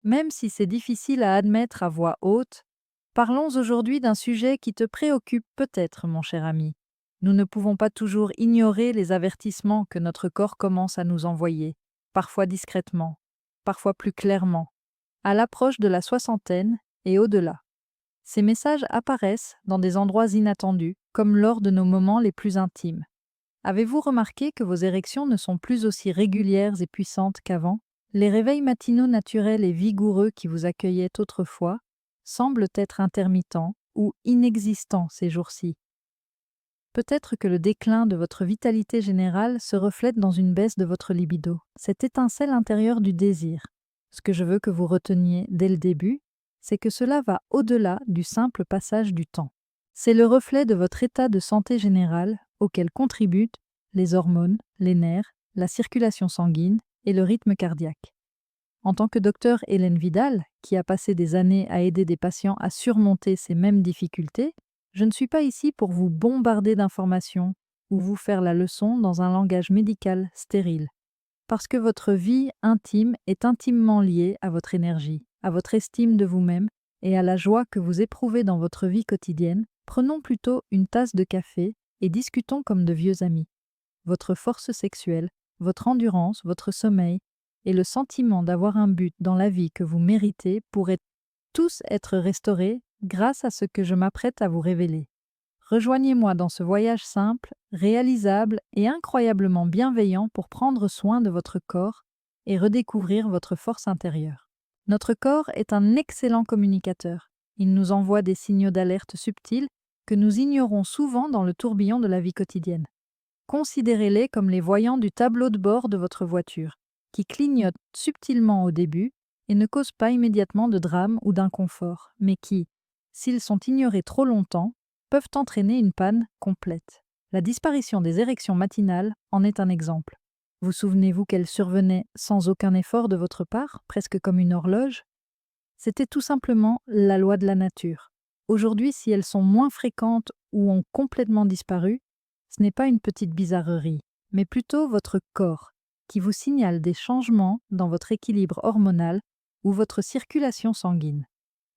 Même si c'est difficile à admettre à voix haute, parlons aujourd'hui d'un sujet qui te préoccupe peut-être, mon cher ami. Nous ne pouvons pas toujours ignorer les avertissements que notre corps commence à nous envoyer, parfois discrètement, parfois plus clairement, à l'approche de la soixantaine et au-delà. Ces messages apparaissent dans des endroits inattendus, comme lors de nos moments les plus intimes. Avez-vous remarqué que vos érections ne sont plus aussi régulières et puissantes qu'avant? Les réveils matinaux naturels et vigoureux qui vous accueillaient autrefois semblent être intermittents ou inexistants ces jours-ci. Peut-être que le déclin de votre vitalité générale se reflète dans une baisse de votre libido, cette étincelle intérieure du désir. Ce que je veux que vous reteniez dès le début, c'est que cela va au-delà du simple passage du temps. C'est le reflet de votre état de santé générale auquel contribuent les hormones, les nerfs, la circulation sanguine et le rythme cardiaque. En tant que docteur Hélène Vidal, qui a passé des années à aider des patients à surmonter ces mêmes difficultés, je ne suis pas ici pour vous bombarder d'informations ou vous faire la leçon dans un langage médical stérile. Parce que votre vie intime est intimement liée à votre énergie, à votre estime de vous-même et à la joie que vous éprouvez dans votre vie quotidienne, prenons plutôt une tasse de café et discutons comme de vieux amis. Votre force sexuelle, votre endurance, votre sommeil et le sentiment d'avoir un but dans la vie que vous méritez pourraient tous être restaurés grâce à ce que je m'apprête à vous révéler. Rejoignez-moi dans ce voyage simple, réalisable et incroyablement bienveillant pour prendre soin de votre corps et redécouvrir votre force intérieure. Notre corps est un excellent communicateur. Il nous envoie des signaux d'alerte subtils que nous ignorons souvent dans le tourbillon de la vie quotidienne. Considérez-les comme les voyants du tableau de bord de votre voiture, qui clignotent subtilement au début et ne causent pas immédiatement de drame ou d'inconfort, mais qui, s'ils sont ignorés trop longtemps, peuvent entraîner une panne complète. La disparition des érections matinales en est un exemple. Vous souvenez-vous qu'elles survenaient sans aucun effort de votre part, presque comme une horloge? C'était tout simplement la loi de la nature. Aujourd'hui, si elles sont moins fréquentes ou ont complètement disparu, ce n'est pas une petite bizarrerie, mais plutôt votre corps qui vous signale des changements dans votre équilibre hormonal ou votre circulation sanguine.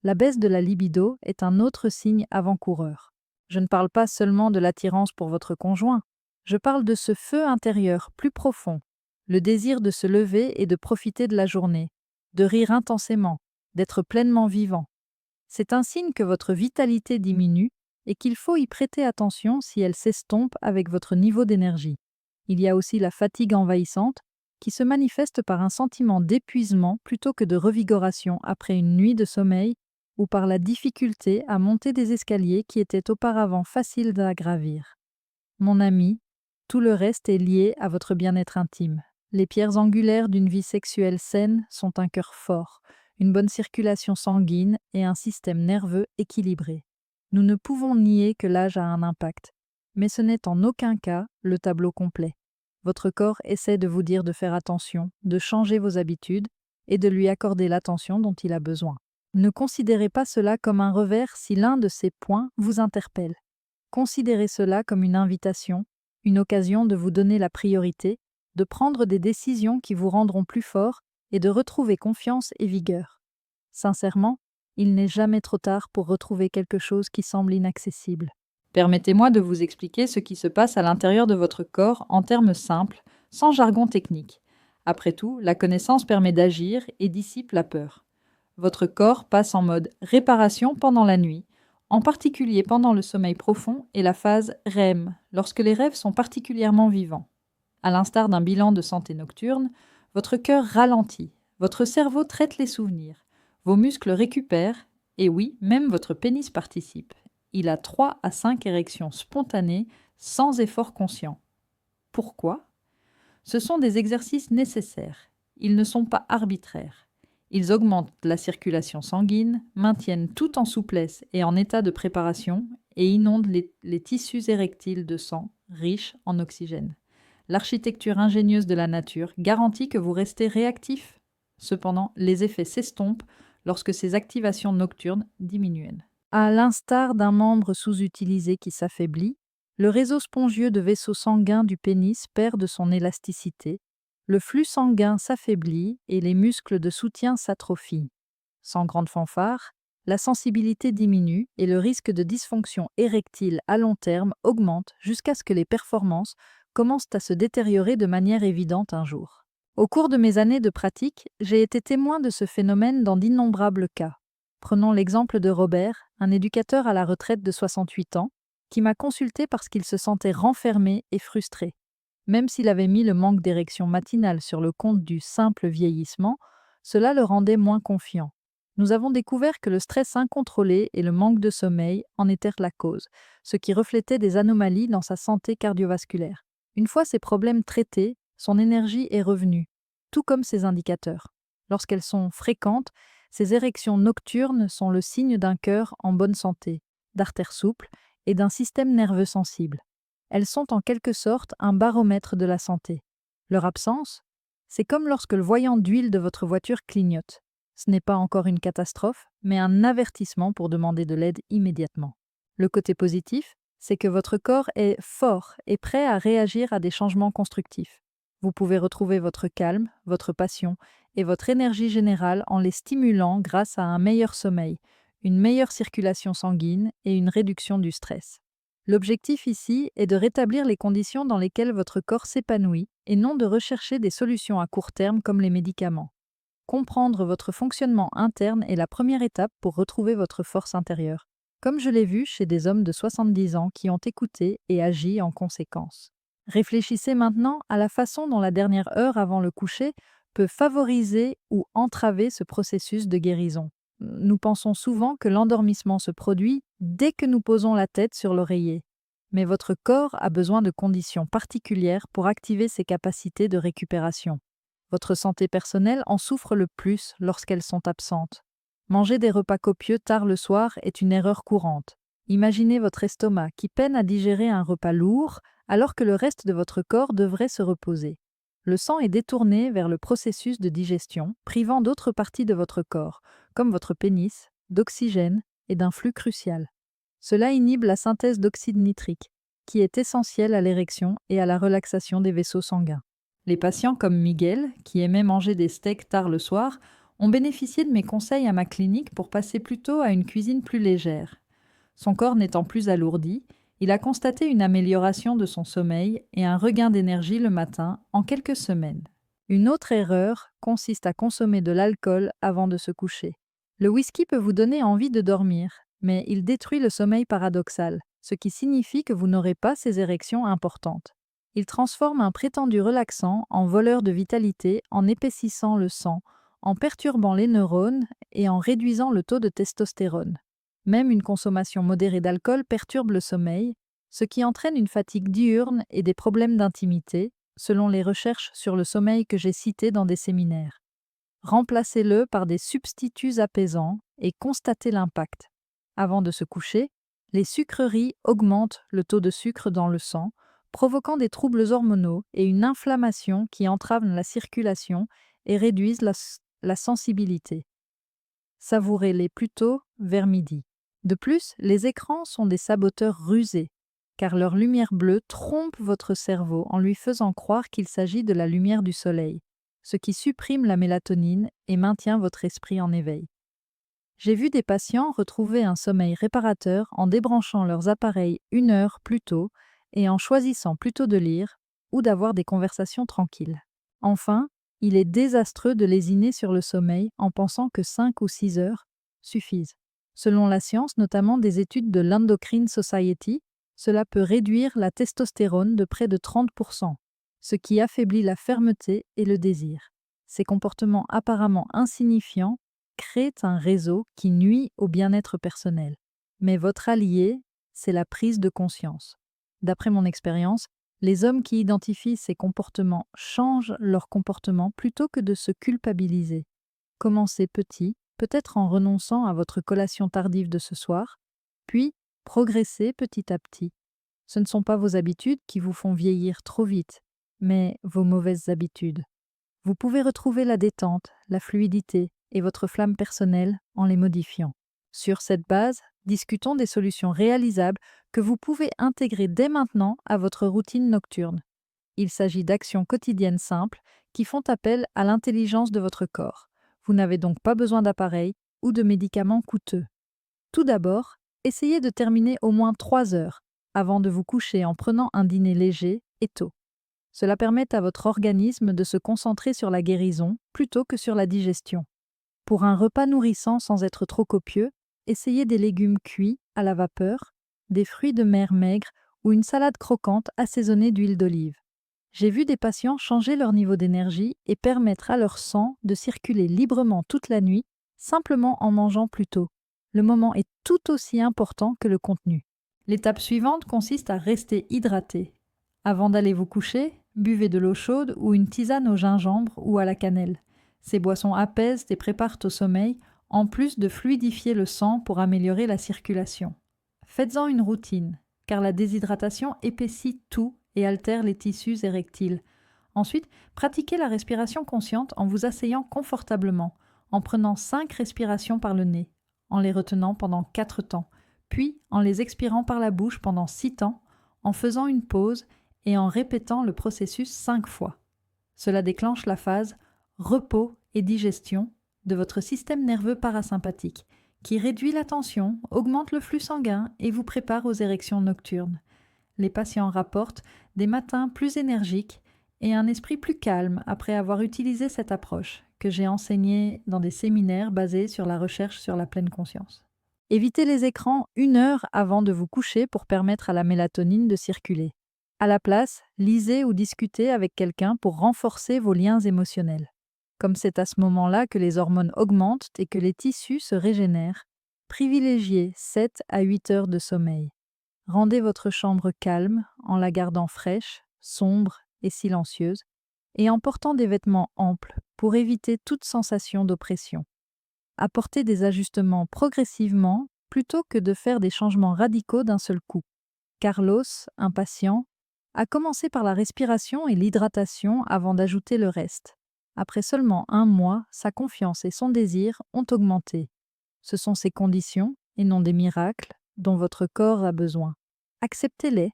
La baisse de la libido est un autre signe avant-coureur. Je ne parle pas seulement de l'attirance pour votre conjoint, je parle de ce feu intérieur plus profond, le désir de se lever et de profiter de la journée, de rire intensément, d'être pleinement vivant. C'est un signe que votre vitalité diminue et qu'il faut y prêter attention si elle s'estompe avec votre niveau d'énergie. Il y a aussi la fatigue envahissante qui se manifeste par un sentiment d'épuisement plutôt que de revigoration après une nuit de sommeil ou par la difficulté à monter des escaliers qui étaient auparavant faciles à gravir. Mon ami, tout le reste est lié à votre bien-être intime. Les pierres angulaires d'une vie sexuelle saine sont un cœur fort, une bonne circulation sanguine et un système nerveux équilibré. Nous ne pouvons nier que l'âge a un impact, mais ce n'est en aucun cas le tableau complet. Votre corps essaie de vous dire de faire attention, de changer vos habitudes et de lui accorder l'attention dont il a besoin. Ne considérez pas cela comme un revers si l'un de ces points vous interpelle. Considérez cela comme une invitation, une occasion de vous donner la priorité, de prendre des décisions qui vous rendront plus fort et de retrouver confiance et vigueur. Sincèrement, il n'est jamais trop tard pour retrouver quelque chose qui semble inaccessible. Permettez-moi de vous expliquer ce qui se passe à l'intérieur de votre corps en termes simples, sans jargon technique. Après tout, la connaissance permet d'agir et dissipe la peur. Votre corps passe en mode réparation pendant la nuit, en particulier pendant le sommeil profond et la phase REM, lorsque les rêves sont particulièrement vivants. À l'instar d'un bilan de santé nocturne, votre cœur ralentit, votre cerveau traite les souvenirs, vos muscles récupèrent, et oui, même votre pénis participe. Il a 3 à 5 érections spontanées sans effort conscient. Pourquoi? Ce sont des exercices nécessaires. Ils ne sont pas arbitraires. Ils augmentent la circulation sanguine, maintiennent tout en souplesse et en état de préparation et inondent les tissus érectiles de sang riches en oxygène. L'architecture ingénieuse de la nature garantit que vous restez réactif. Cependant, les effets s'estompent lorsque ces activations nocturnes diminuent. À l'instar d'un membre sous-utilisé qui s'affaiblit, le réseau spongieux de vaisseaux sanguins du pénis perd de son élasticité Le flux sanguin s'affaiblit et les muscles de soutien s'atrophient. Sans grande fanfare, la sensibilité diminue et le risque de dysfonction érectile à long terme augmente jusqu'à ce que les performances commencent à se détériorer de manière évidente un jour. Au cours de mes années de pratique, j'ai été témoin de ce phénomène dans d'innombrables cas. Prenons l'exemple de Robert, un éducateur à la retraite de 68 ans, qui m'a consulté parce qu'il se sentait renfermé et frustré. Même s'il avait mis le manque d'érection matinale sur le compte du simple vieillissement, cela le rendait moins confiant. Nous avons découvert que le stress incontrôlé et le manque de sommeil en étaient la cause, ce qui reflétait des anomalies dans sa santé cardiovasculaire. Une fois ces problèmes traités, son énergie est revenue, tout comme ses indicateurs. Lorsqu'elles sont fréquentes, ces érections nocturnes sont le signe d'un cœur en bonne santé, d'artères souples et d'un système nerveux sensible. Elles sont en quelque sorte un baromètre de la santé. Leur absence, c'est comme lorsque le voyant d'huile de votre voiture clignote. Ce n'est pas encore une catastrophe, mais un avertissement pour demander de l'aide immédiatement. Le côté positif, c'est que votre corps est fort et prêt à réagir à des changements constructifs. Vous pouvez retrouver votre calme, votre passion et votre énergie générale en les stimulant grâce à un meilleur sommeil, une meilleure circulation sanguine et une réduction du stress. L'objectif ici est de rétablir les conditions dans lesquelles votre corps s'épanouit et non de rechercher des solutions à court terme comme les médicaments. Comprendre votre fonctionnement interne est la première étape pour retrouver votre force intérieure, comme je l'ai vu chez des hommes de 70 ans qui ont écouté et agi en conséquence. Réfléchissez maintenant à la façon dont la dernière heure avant le coucher peut favoriser ou entraver ce processus de guérison. Nous pensons souvent que l'endormissement se produit dès que nous posons la tête sur l'oreiller, mais votre corps a besoin de conditions particulières pour activer ses capacités de récupération. Votre santé personnelle en souffre le plus lorsqu'elles sont absentes. Manger des repas copieux tard le soir est une erreur courante. Imaginez votre estomac qui peine à digérer un repas lourd alors que le reste de votre corps devrait se reposer. Le sang est détourné vers le processus de digestion, privant d'autres parties de votre corps, comme votre pénis, d'oxygène et d'un flux crucial. Cela inhibe la synthèse d'oxyde nitrique, qui est essentielle à l'érection et à la relaxation des vaisseaux sanguins. Les patients comme Miguel, qui aimait manger des steaks tard le soir, ont bénéficié de mes conseils à ma clinique pour passer plutôt à une cuisine plus légère. Son corps n'étant plus alourdi, il a constaté une amélioration de son sommeil et un regain d'énergie le matin en quelques semaines. Une autre erreur consiste à consommer de l'alcool avant de se coucher. Le whisky peut vous donner envie de dormir, mais il détruit le sommeil paradoxal, ce qui signifie que vous n'aurez pas ces érections importantes. Il transforme un prétendu relaxant en voleur de vitalité en épaississant le sang, en perturbant les neurones et en réduisant le taux de testostérone. Même une consommation modérée d'alcool perturbe le sommeil, ce qui entraîne une fatigue diurne et des problèmes d'intimité, selon les recherches sur le sommeil que j'ai citées dans des séminaires. Remplacez-le par des substituts apaisants et constatez l'impact. Avant de se coucher, les sucreries augmentent le taux de sucre dans le sang, provoquant des troubles hormonaux et une inflammation qui entravent la circulation et réduisent la sensibilité. Savourez-les plutôt vers midi. De plus, les écrans sont des saboteurs rusés, car leur lumière bleue trompe votre cerveau en lui faisant croire qu'il s'agit de la lumière du soleil, ce qui supprime la mélatonine et maintient votre esprit en éveil. J'ai vu des patients retrouver un sommeil réparateur en débranchant leurs appareils 1 heure plus tôt et en choisissant plutôt de lire ou d'avoir des conversations tranquilles. Enfin, il est désastreux de lésiner sur le sommeil en pensant que 5 ou 6 heures suffisent. Selon la science, notamment des études de l'Endocrine Society, cela peut réduire la testostérone de près de 30%, ce qui affaiblit la fermeté et le désir. Ces comportements apparemment insignifiants créent un réseau qui nuit au bien-être personnel. Mais votre allié, c'est la prise de conscience. D'après mon expérience, les hommes qui identifient ces comportements changent leur comportement plutôt que de se culpabiliser. Commencez petit, peut-être en renonçant à votre collation tardive de ce soir, puis progressez petit à petit. Ce ne sont pas vos habitudes qui vous font vieillir trop vite, mais vos mauvaises habitudes. Vous pouvez retrouver la détente, la fluidité et votre flamme personnelle en les modifiant. Sur cette base, discutons des solutions réalisables que vous pouvez intégrer dès maintenant à votre routine nocturne. Il s'agit d'actions quotidiennes simples qui font appel à l'intelligence de votre corps. Vous n'avez donc pas besoin d'appareils ou de médicaments coûteux. Tout d'abord, essayez de terminer au moins 3 heures avant de vous coucher en prenant un dîner léger et tôt. Cela permet à votre organisme de se concentrer sur la guérison plutôt que sur la digestion. Pour un repas nourrissant sans être trop copieux, essayez des légumes cuits à la vapeur, des fruits de mer maigres ou une salade croquante assaisonnée d'huile d'olive. J'ai vu des patients changer leur niveau d'énergie et permettre à leur sang de circuler librement toute la nuit, simplement en mangeant plus tôt. Le moment est tout aussi important que le contenu. L'étape suivante consiste à rester hydraté. Avant d'aller vous coucher, buvez de l'eau chaude ou une tisane au gingembre ou à la cannelle. Ces boissons apaisent et préparent au sommeil, en plus de fluidifier le sang pour améliorer la circulation. Faites-en une routine, car la déshydratation épaissit tout et altère les tissus érectiles. Ensuite, pratiquez la respiration consciente en vous asseyant confortablement, en prenant 5 respirations par le nez, en les retenant pendant 4 temps, puis en les expirant par la bouche pendant 6 temps, en faisant une pause et en répétant le processus 5 fois. Cela déclenche la phase repos et digestion de votre système nerveux parasympathique, qui réduit la tension, augmente le flux sanguin et vous prépare aux érections nocturnes. Les patients rapportent des matins plus énergiques et un esprit plus calme après avoir utilisé cette approche que j'ai enseignée dans des séminaires basés sur la recherche sur la pleine conscience. Évitez les écrans 1 heure avant de vous coucher pour permettre à la mélatonine de circuler. À la place, lisez ou discutez avec quelqu'un pour renforcer vos liens émotionnels. Comme c'est à ce moment-là que les hormones augmentent et que les tissus se régénèrent, privilégiez 7 à 8 heures de sommeil. Rendez votre chambre calme en la gardant fraîche, sombre et silencieuse, et en portant des vêtements amples pour éviter toute sensation d'oppression. Apportez des ajustements progressivement plutôt que de faire des changements radicaux d'un seul coup. Carlos, un patient, a commencé par la respiration et l'hydratation avant d'ajouter le reste. Après seulement 1 mois, sa confiance et son désir ont augmenté. Ce sont ces conditions, et non des miracles, dont votre corps a besoin. Acceptez-les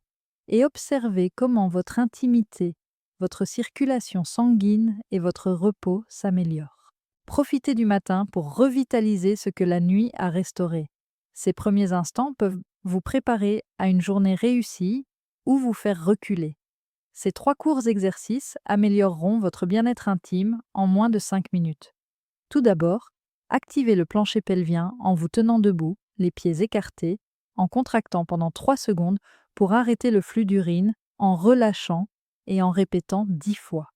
et observez comment votre intimité, votre circulation sanguine et votre repos s'améliorent. Profitez du matin pour revitaliser ce que la nuit a restauré. Ces premiers instants peuvent vous préparer à une journée réussie ou vous faire reculer. Ces 3 courts exercices amélioreront votre bien-être intime en moins de 5 minutes. Tout d'abord, activez le plancher pelvien en vous tenant debout, les pieds écartés, en contractant pendant 3 secondes pour arrêter le flux d'urine, en relâchant et en répétant 10 fois.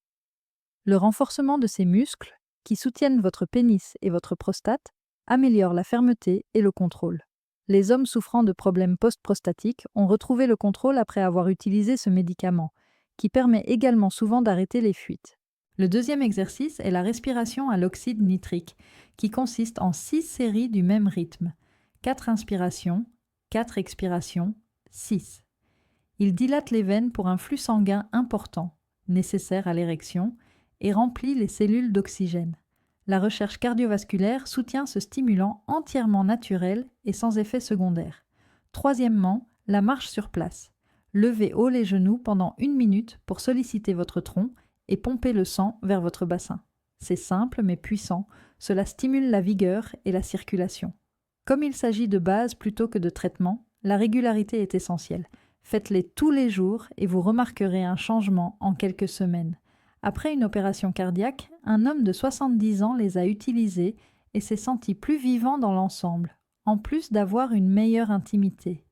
Le renforcement de ces muscles, qui soutiennent votre pénis et votre prostate, améliore la fermeté et le contrôle. Les hommes souffrant de problèmes post-prostatiques ont retrouvé le contrôle après avoir utilisé ce médicament, qui permet également souvent d'arrêter les fuites. Le deuxième exercice est la respiration à l'oxyde nitrique, qui consiste en 6 séries du même rythme. 4 inspirations, 4 expirations, 6. Il dilate les veines pour un flux sanguin important, nécessaire à l'érection, et remplit les cellules d'oxygène. La recherche cardiovasculaire soutient ce stimulant entièrement naturel et sans effet secondaire. Troisièmement, la marche sur place. Levez haut les genoux pendant 1 minute pour solliciter votre tronc et pomper le sang vers votre bassin. C'est simple mais puissant, cela stimule la vigueur et la circulation. Comme il s'agit de base plutôt que de traitement, la régularité est essentielle. Faites-les tous les jours et vous remarquerez un changement en quelques semaines. Après une opération cardiaque, un homme de 70 ans les a utilisés et s'est senti plus vivant dans l'ensemble, en plus d'avoir une meilleure intimité.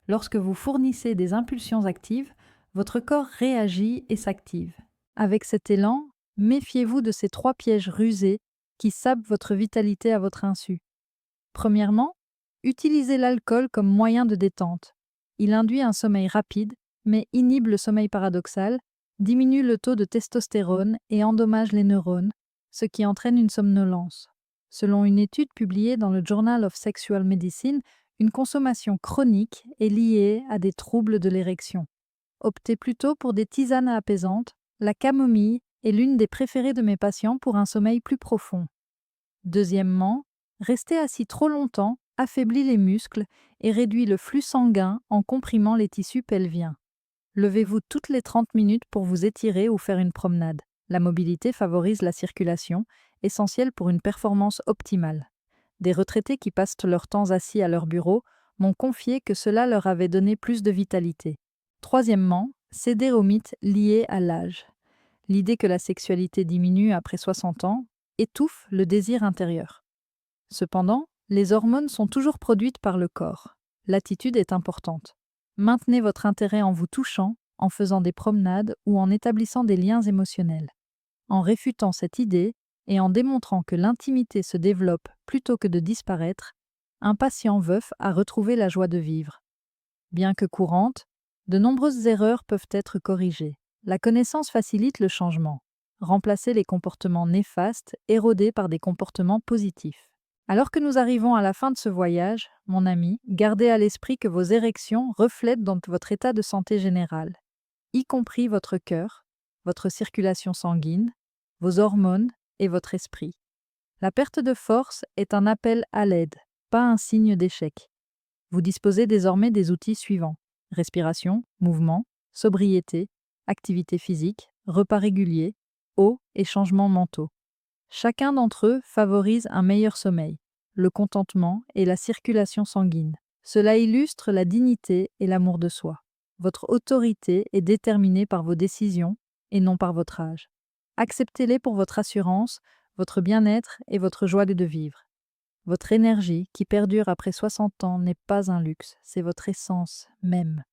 Lorsque vous fournissez des impulsions actives, votre corps réagit et s'active. Avec cet élan, méfiez-vous de ces 3 pièges rusés qui sapent votre vitalité à votre insu. Premièrement, utilisez l'alcool comme moyen de détente. Il induit un sommeil rapide, mais inhibe le sommeil paradoxal, diminue le taux de testostérone et endommage les neurones, ce qui entraîne une somnolence. Selon une étude publiée dans le Journal of Sexual Medicine, une consommation chronique est liée à des troubles de l'érection. Optez plutôt pour des tisanes apaisantes. La camomille est l'une des préférées de mes patients pour un sommeil plus profond. Deuxièmement, rester assis trop longtemps affaiblit les muscles et réduit le flux sanguin en comprimant les tissus pelviens. Levez-vous toutes les 30 minutes pour vous étirer ou faire une promenade. La mobilité favorise la circulation, essentielle pour une performance optimale. Des retraités qui passent leur temps assis à leur bureau m'ont confié que cela leur avait donné plus de vitalité. Troisièmement, céder aux mythes liés à l'âge. L'idée que la sexualité diminue après 60 ans étouffe le désir intérieur. Cependant, les hormones sont toujours produites par le corps. L'attitude est importante. Maintenez votre intérêt en vous touchant, en faisant des promenades ou en établissant des liens émotionnels. En réfutant cette idée et en démontrant que l'intimité se développe plutôt que de disparaître, un patient veuf a retrouvé la joie de vivre. Bien que courantes, de nombreuses erreurs peuvent être corrigées. La connaissance facilite le changement. Remplacez les comportements néfastes érodés par des comportements positifs. Alors que nous arrivons à la fin de ce voyage, mon ami, gardez à l'esprit que vos érections reflètent donc votre état de santé général, y compris votre cœur, votre circulation sanguine, vos hormones et votre esprit. La perte de force est un appel à l'aide, pas un signe d'échec. Vous disposez désormais des outils suivants: respiration, mouvement, sobriété, activité physique, repas réguliers, eau et changements mentaux. Chacun d'entre eux favorise un meilleur sommeil, le contentement et la circulation sanguine. Cela illustre la dignité et l'amour de soi. Votre autorité est déterminée par vos décisions et non par votre âge. Acceptez-les pour votre assurance, votre bien-être et votre joie de vivre. Votre énergie, qui perdure après 60 ans, n'est pas un luxe, c'est votre essence même.